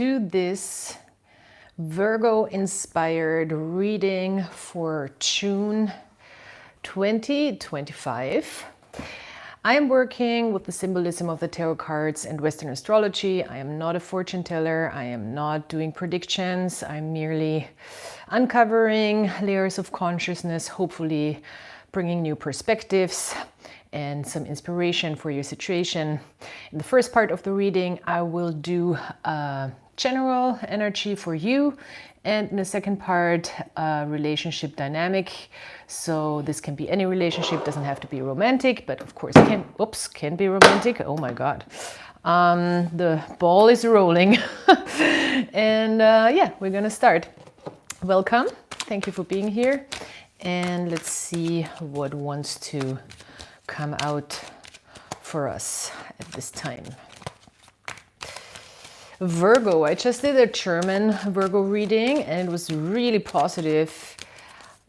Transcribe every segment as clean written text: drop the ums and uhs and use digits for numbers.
to this Virgo inspired reading for June 2025. I am working with the symbolism of the tarot cards and Western astrology. I am not a fortune teller. I am not doing predictions. I'm merely uncovering layers of consciousness, hopefully bringing new perspectives and some inspiration for your situation. In the first part of the reading, I will do a general energy for you, and in the second part, relationship dynamic. So this can be any relationship, doesn't have to be romantic, but of course can be romantic. Oh my God. The ball is rolling. And yeah, we're gonna start. Welcome. Thank you for being here. And let's see what wants to come out for us at this time. Virgo, I just did a German Virgo reading and it was really positive.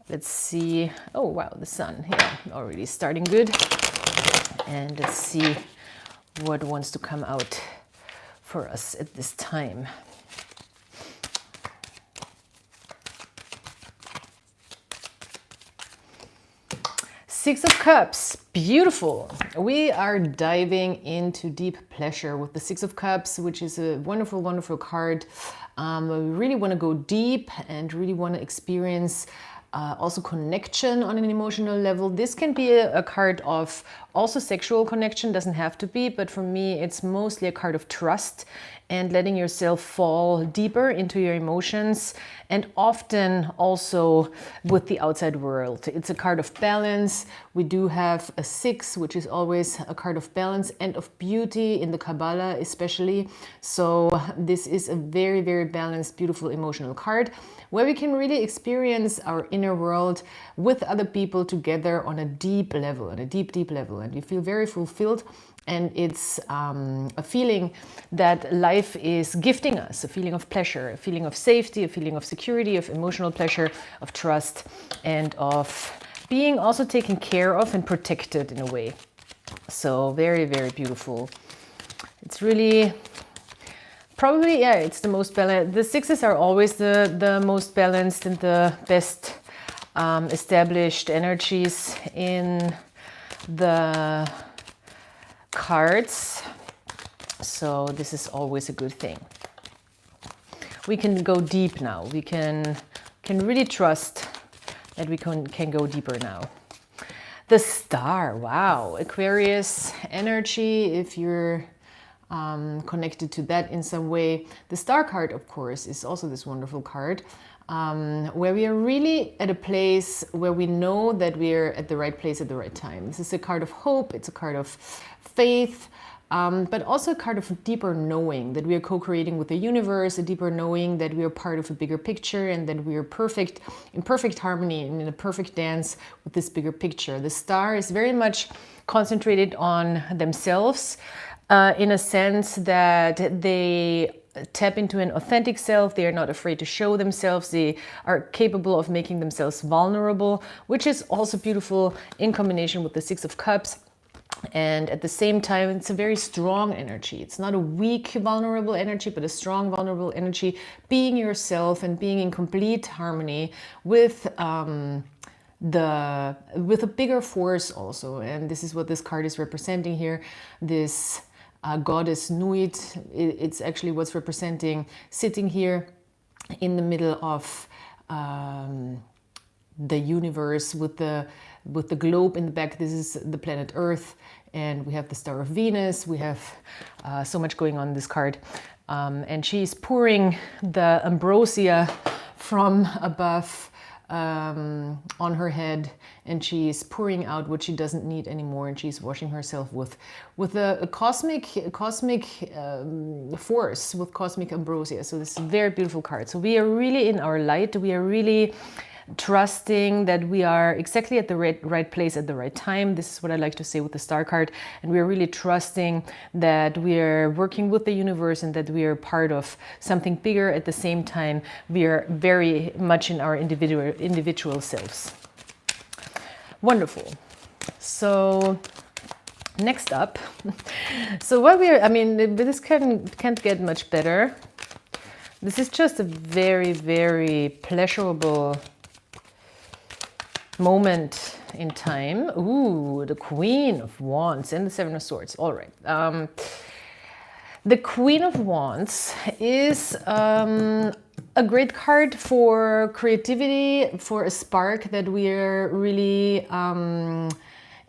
Let's see. Oh wow, the sun, yeah, already starting good. And let's see what wants to come out for us at this time. Six of Cups, beautiful. We are diving into deep pleasure with the Six of Cups, which is a wonderful, wonderful card. We really want to go deep and really want to experience also connection on an emotional level. This can be a card of also sexual connection, doesn't have to be, but for me, it's mostly a card of trust and letting yourself fall deeper into your emotions, and often also with the outside world. It's a card of balance. We do have a 6, which is always a card of balance and of beauty in the Kabbalah especially. So this is a very, very balanced, beautiful emotional card where we can really experience our inner world with other people together on a deep level, on a deep, deep level. And we feel very fulfilled. And it's a feeling that life is gifting us, a feeling of pleasure, a feeling of safety, a feeling of security, of emotional pleasure, of trust, and of being also taken care of and protected in a way. So very, very beautiful. It's really, probably, yeah, it's the most balanced. The sixes are always the most balanced and the best established energies in the cards, so this is always a good thing. We can go deep now. We can really trust that we can go deeper now. The Star, wow, Aquarius energy, if you're connected to that in some way. The Star card, of course, is also this wonderful card where we are really at a place where we know that we're at the right place at the right time. This is a card of hope. It's a card of faith, but also a card of deeper knowing that we are co-creating with the universe, a deeper knowing that we are part of a bigger picture and that we are perfect, in perfect harmony and in a perfect dance with this bigger picture. The Star is very much concentrated on themselves in a sense that they tap into an authentic self. They are not afraid to show themselves. They are capable of making themselves vulnerable, which is also beautiful in combination with the Six of Cups. And at the same time, it's a very strong energy. It's not a weak, vulnerable energy, but a strong, vulnerable energy, being yourself and being in complete harmony with a bigger force also. And this is what this card is representing here. This goddess Nuit, it's actually what's representing, sitting here in the middle of the universe with the globe in the back. This is the planet Earth, and we have the Star of Venus. We have so much going on in this card, and she's pouring the ambrosia from above on her head, and she's pouring out what she doesn't need anymore, and she's washing herself with a cosmic force, with cosmic ambrosia. So this is a very beautiful card. So we are really in our light. We are really trusting that we are exactly at the right place at the right time. This is what I like to say with the Star card. And we're really trusting that we are working with the universe and that we are part of something bigger. At the same time, we are very much in our individual selves. Wonderful. So next up, so what we are, I mean, this can't get much better. This is just a very, very pleasurable moment in time. Ooh, the Queen of Wands and the Seven of Swords. All right. The Queen of Wands is a great card for creativity, for a spark that we are really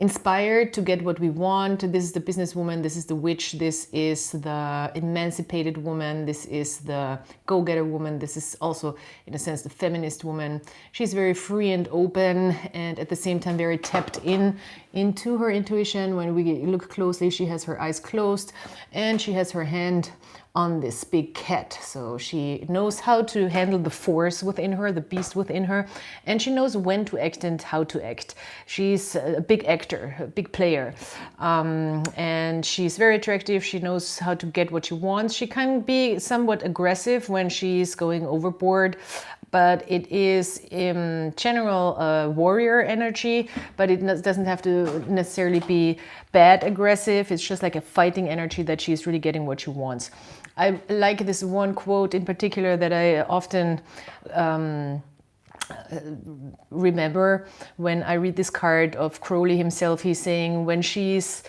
inspired to get what we want. This is the businesswoman, this is the witch, this is the emancipated woman, this is the go-getter woman, this is also, in a sense, the feminist woman. She's very free and open, and at the same time very tapped into her intuition. When we look closely, she has her eyes closed and she has her hand on this big cat. So she knows how to handle the force within her, the beast within her, and she knows when to act and how to act. She's a big actor, a big player, and she's very attractive. She knows how to get what she wants. She can be somewhat aggressive when she's going overboard, but it is in general a warrior energy, but it doesn't have to necessarily be bad aggressive. It's just like a fighting energy that she's really getting what she wants. I like this one quote in particular that I often remember when I read this card of Crowley himself. He's saying when she's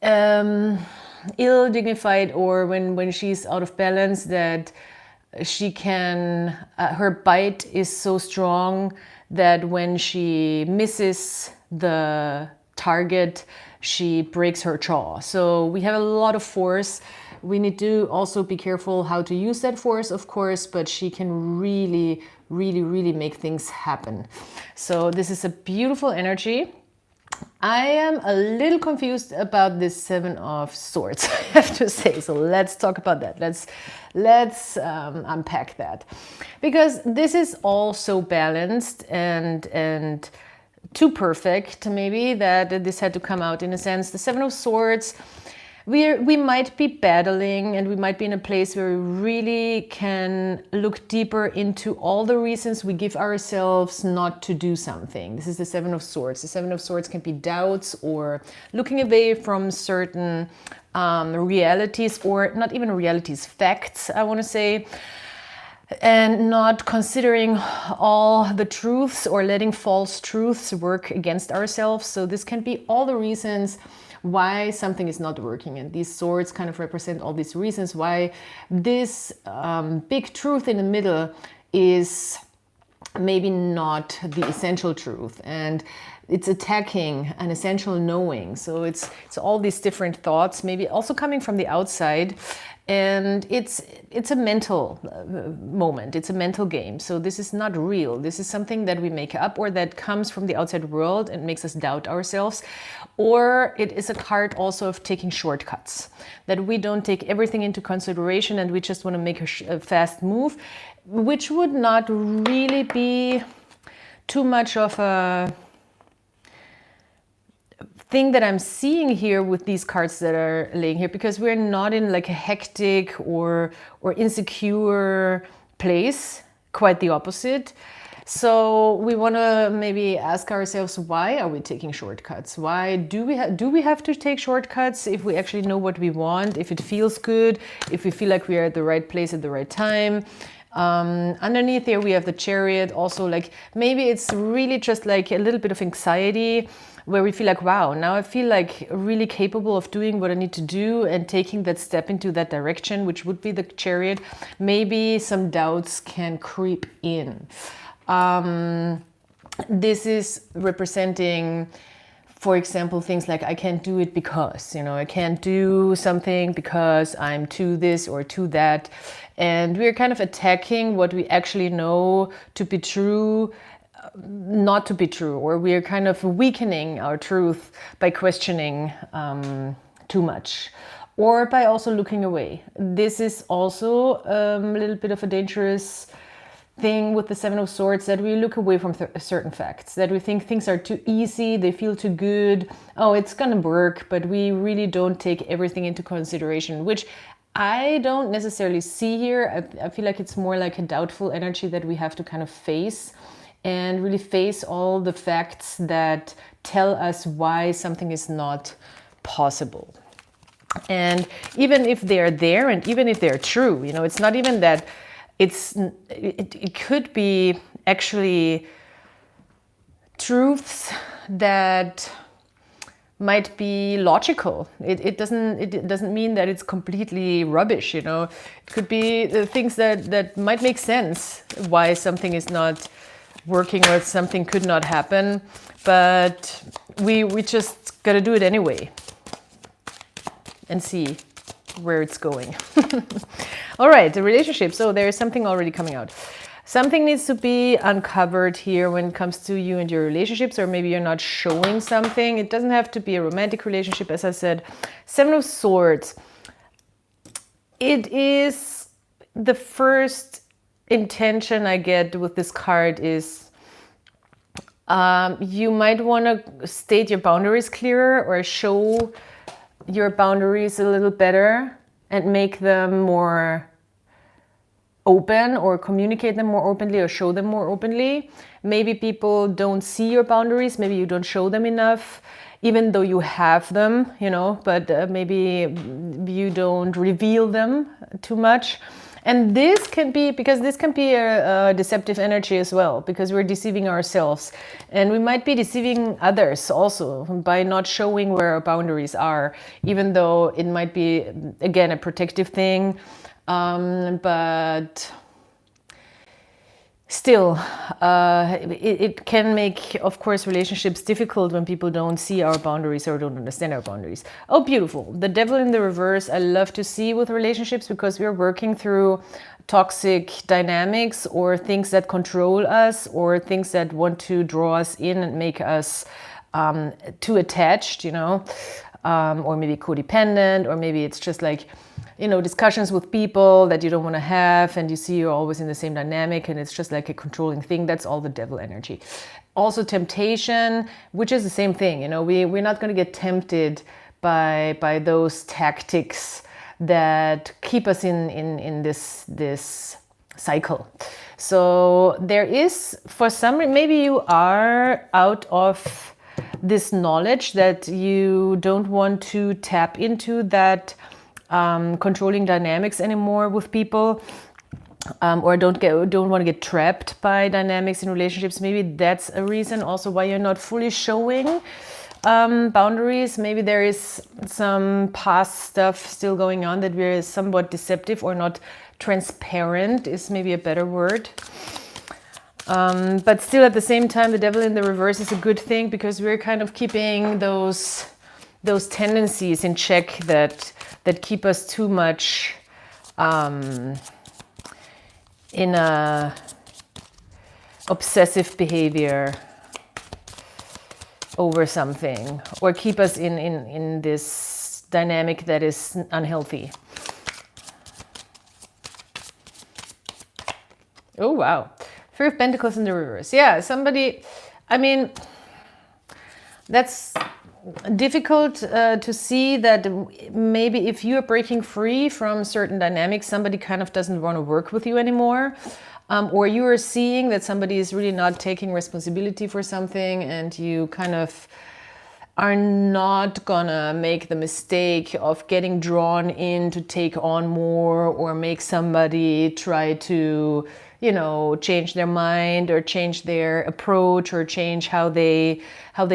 ill-dignified or when she's out of balance, that she can, her bite is so strong that when she misses the target, she breaks her jaw. So we have a lot of force. We need to also be careful how to use that force, of course, but she can really, really, really make things happen. So this is a beautiful energy. I am a little confused about this Seven of Swords, I have to say. So let's talk about that. Let's unpack that, because this is all so balanced and too perfect, maybe, that this had to come out in a sense. The Seven of Swords, we might be battling, and we might be in a place where we really can look deeper into all the reasons we give ourselves not to do something. This is the Seven of Swords. The Seven of Swords can be doubts or looking away from certain realities, or not even realities, facts, I want to say, and not considering all the truths or letting false truths work against ourselves. So this can be all the reasons why something is not working, and these swords kind of represent all these reasons why this big truth in the middle is maybe not the essential truth, and it's attacking an essential knowing. So it's all these different thoughts, maybe also coming from the outside, and it's a mental moment, it's a mental game. So this is not real. This is something that we make up, or that comes from the outside world and makes us doubt ourselves. Or it is a card also of taking shortcuts, that we don't take everything into consideration and we just want to make a fast move, which would not really be too much of a thing that I'm seeing here with these cards that are laying here, because we're not in like a hectic or insecure place, quite the opposite. So we want to maybe ask ourselves, why are we taking shortcuts? Why do we have to take shortcuts if we actually know what we want, if it feels good, if we feel like we are at the right place at the right time? Underneath here we have the Chariot. Also, like, maybe it's really just like a little bit of anxiety, where we feel like, wow, now I feel like really capable of doing what I need to do and taking that step into that direction, which would be the Chariot. Maybe some doubts can creep in. This is representing, for example, things like, I can't do it because, I can't do something because I'm to this or to that. And we're kind of attacking what we actually know to be true, not to be true, or we're kind of weakening our truth by questioning too much, or by also looking away. This is also a little bit of a dangerous thing with the Seven of Swords, that we look away from certain facts, that we think things are too easy, they feel too good, oh, it's gonna work, but we really don't take everything into consideration, which I don't necessarily see here. I feel like it's more like a doubtful energy that we have to kind of face, and really face all the facts that tell us why something is not possible. And even if they're there, and even if they're true, it's not even that it could be actually truths that might be logical. It doesn't mean that it's completely rubbish, you know. It could be the things that might make sense why something is not working or something could not happen, but we just gotta do it anyway and see where it's going. All right, the relationship. So there's something already coming out. Something needs to be uncovered here when it comes to you and your relationships, or maybe you're not showing something. It doesn't have to be a romantic relationship, as I said. Seven of Swords. It is the first intention I get with this card is you might want to state your boundaries clearer or show your boundaries a little better and make them more open or communicate them more openly or show them more openly. Maybe people don't see your boundaries. Maybe you don't show them enough, even though you have them, you know, but maybe you don't reveal them too much. And this can be, because this can be a deceptive energy as well, because we're deceiving ourselves. And we might be deceiving others also by not showing where our boundaries are, even though it might be, again, a protective thing. But still, it can make, of course, relationships difficult when people don't see our boundaries or don't understand our boundaries. Oh, beautiful. The Devil in the reverse, I love to see with relationships, because we're working through toxic dynamics or things that control us or things that want to draw us in and make us too attached, you know, or maybe codependent, or maybe it's just like, you know, discussions with people that you don't want to have, and you see you're always in the same dynamic and it's just like a controlling thing. That's all the devil energy. Also temptation, which is the same thing. You know, we're not going to get tempted by those tactics that keep us in this cycle. So there is, for some, maybe you are out of this knowledge that you don't want to tap into that controlling dynamics anymore with people, or don't want to get trapped by dynamics in relationships. Maybe that's a reason also why you're not fully showing boundaries. Maybe there is some past stuff still going on that we're somewhat deceptive or not transparent is maybe a better word. But still, at the same time, the devil in the reverse is a good thing, because we're kind of keeping those tendencies in check that keep us too much in a obsessive behavior over something, or keep us in this dynamic that is unhealthy. Oh, wow. Three of Pentacles in the reverse. Yeah, somebody, I mean, that's difficult to see that maybe if you're breaking free from certain dynamics, somebody kind of doesn't want to work with you anymore. Or you are seeing that somebody is really not taking responsibility for something, and you kind of are not gonna make the mistake of getting drawn in to take on more, or make somebody try to, you know, change their mind or change their approach or change how they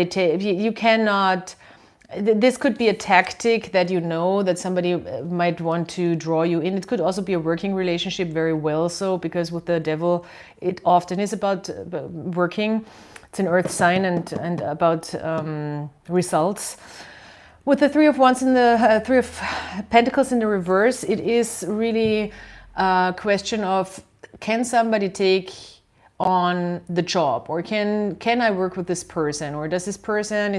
take. You cannot. This could be a tactic that you know that somebody might want to draw you in. It could also be a working relationship, very well so, because with the devil, it often is about working. It's an earth sign and about results. With the Three of Wands and the Three of Pentacles in the reverse, it is really a question of, can somebody take on the job, or can I work with this person, or does this person,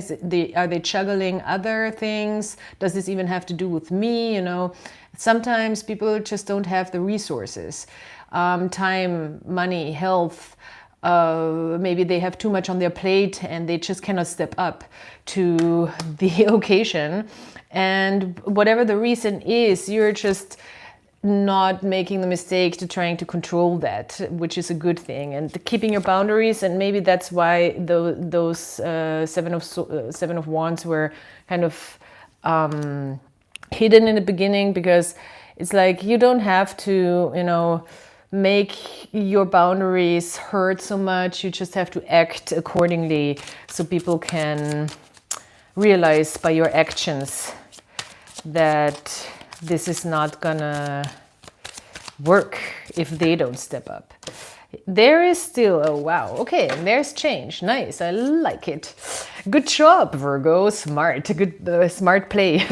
are they juggling other things? Does this even have to do with me? You know, sometimes people just don't have the resources, time, money, health. Maybe they have too much on their plate and they just cannot step up to the occasion. And whatever the reason is, you're just not making the mistake to trying to control that, which is a good thing, and keeping your boundaries. And maybe that's why those Seven of Wands were kind of hidden in the beginning, because it's like you don't have to, you know, make your boundaries hurt so much. You just have to act accordingly so people can realize by your actions that this is not gonna work if they don't step up. There is still, oh wow, okay, and there's change. Nice, I like it. Good job, Virgo, smart, good, smart play.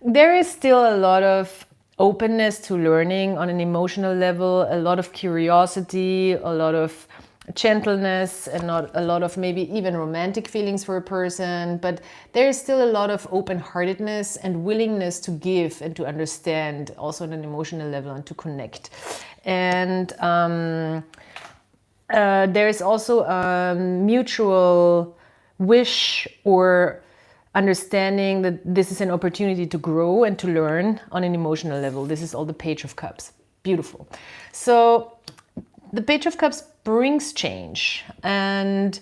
There is still a lot of openness to learning on an emotional level, a lot of curiosity, a lot of gentleness, and not a lot of maybe even romantic feelings for a person, but there is still a lot of open-heartedness and willingness to give and to understand, also on an emotional level, and to connect. And there is also a mutual wish or understanding that this is an opportunity to grow and to learn on an emotional level. This is all the Page of Cups. Beautiful. So the Page of Cups brings change, and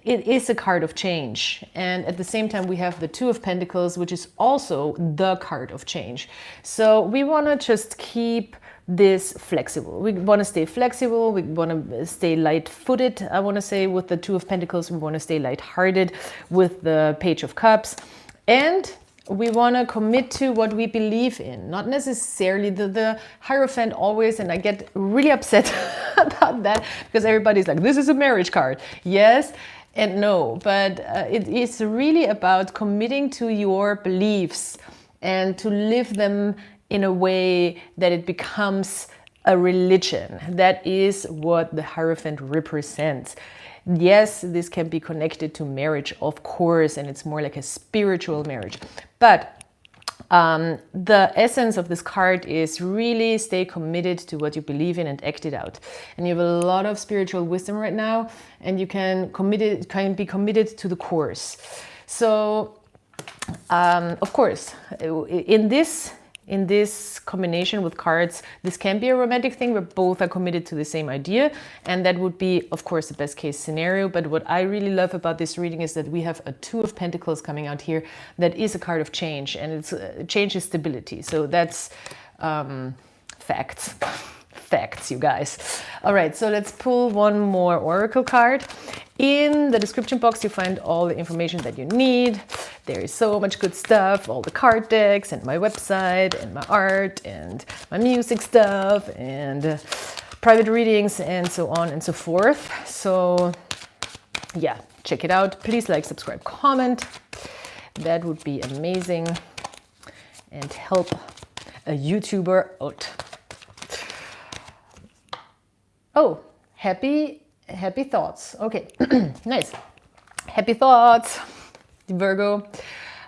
it is a card of change. And at the same time, we have the Two of Pentacles, which is also the card of change. So we want to just keep this flexible. We want to stay flexible. We want to stay light-footed, I want to say, with the Two of Pentacles. We want to stay light-hearted with the Page of Cups. And we want to commit to what we believe in, not necessarily the Hierophant always, and I get really upset about that because everybody's like, this is a marriage card. Yes and no, but it is really about committing to your beliefs and to live them in a way that it becomes a religion. That is what the Hierophant represents. Yes, this can be connected to marriage, of course, and it's more like a spiritual marriage. But the essence of this card is really stay committed to what you believe in and act it out. And you have a lot of spiritual wisdom right now, and you can be committed to the course. So, of course, in this combination with cards, this can be a romantic thing where both are committed to the same idea, and that would be, of course, the best case scenario. But what I really love about this reading is that we have a Two of Pentacles coming out here that is a card of change, and it's change is stability. So that's facts. Facts, you guys. All right, so let's pull one more oracle card. In the description box, you find all the information that you need. There is so much good stuff, all the card decks and my website and my art and my music stuff and private readings and so on and so forth. So yeah, check it out. Please like, subscribe, comment. That would be amazing and help a YouTuber out. Oh, happy thoughts. Okay, nice. Happy thoughts, Virgo.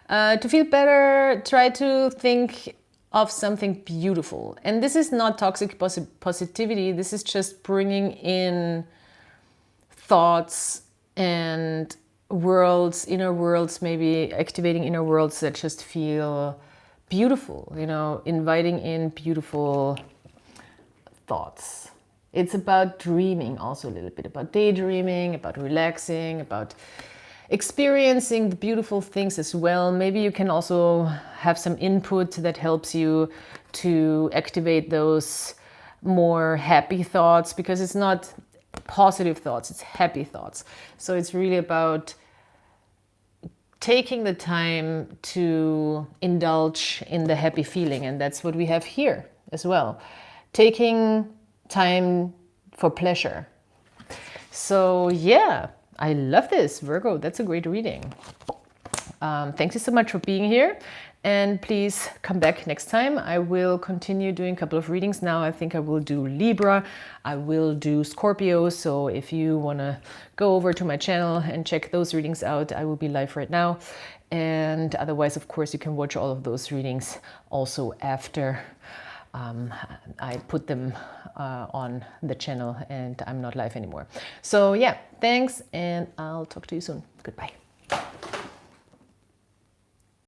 To feel better, try to think of something beautiful. And this is not toxic positivity. This is just bringing in thoughts and worlds, inner worlds, maybe activating inner worlds that just feel beautiful, you know, inviting in beautiful thoughts. It's about dreaming also a little bit, about daydreaming, about relaxing, about experiencing the beautiful things as well. Maybe you can also have some input that helps you to activate those more happy thoughts, because it's not positive thoughts, it's happy thoughts. So it's really about taking the time to indulge in the happy feeling, and that's what we have here as well. Taking time for pleasure. So yeah, I love this, Virgo. That's a great reading. Thank you so much for being here, and please come back next time. I will continue doing a couple of readings now. I think I will do Libra, I will do Scorpio, so if you want to go over to my channel and check those readings out, I will be live right now. And otherwise, of course, you can watch all of those readings also after I put them on the channel and I'm not live anymore. So yeah, thanks, and I'll talk to you soon. Goodbye.